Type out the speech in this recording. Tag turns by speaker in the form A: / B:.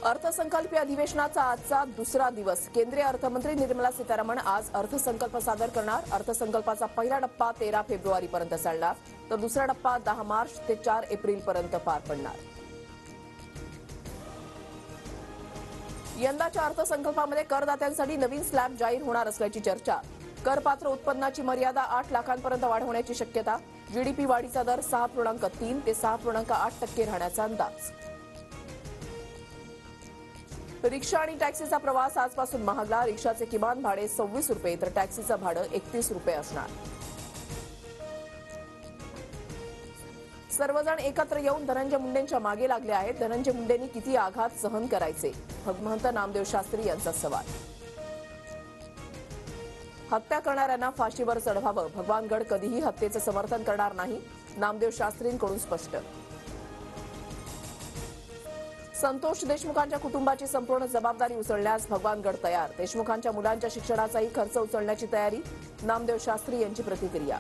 A: अर्थसंकल्पीय अधिवेशनाचा आजचा दुसरा दिवस। केंद्रीय अर्थमंत्री निर्मला सीतारामन आज अर्थसंकल्प सादर करणार। अर्थसंकल्पाचा पहिला टप्पा 13 फेब्रुवारीपर्यंत चालणार, तर दुसरा टप्पा 10 मार्च ते 4 एप्रिलपर्यंत पार पडणार। यंदाच्या अर्थसंकल्पामध्ये करदात्यांसाठी नवीन स्लॅब जाहीर होणार असल्याची चर्चा। करपात्र उत्पन्नाची मर्यादा 8 लाखांपर्यंत वाढवण्याची शक्यता। जीडीपी वाढीचा दर 6.3 ते 6.8% राहण्याचा अंदाज। रिक्षा आणि टॅक्सीचा प्रवास आजपासून महागला। रिक्षाचे किमान भाडे 26 रुपये तर टॅक्सीचं भाडं 31 रुपये असणार। सर्वजण एकत्र येऊन धनंजय मुंडेंच्या मागे लागले आहेत। धनंजय मुंडेंनी किती आघात सहन करायचे? महंत नामदेव शास्त्री यांचा सवाल। हत्या करणाऱ्यांना फाशीवर चढवावं। भगवान गड कधीही हत्येचं समर्थन करणार नाही, नामदेव शास्त्रींकडून स्पष्ट। संतोष देशमुखांच्या कुटुंबाची संपूर्ण जबाबदारी उचलण्यास भगवान गड तयार। देशमुखांच्या मुलांच्या शिक्षणाचाही खर्च उचलण्याची तयारी, नामदेव शास्त्री यांची प्रतिक्रिया।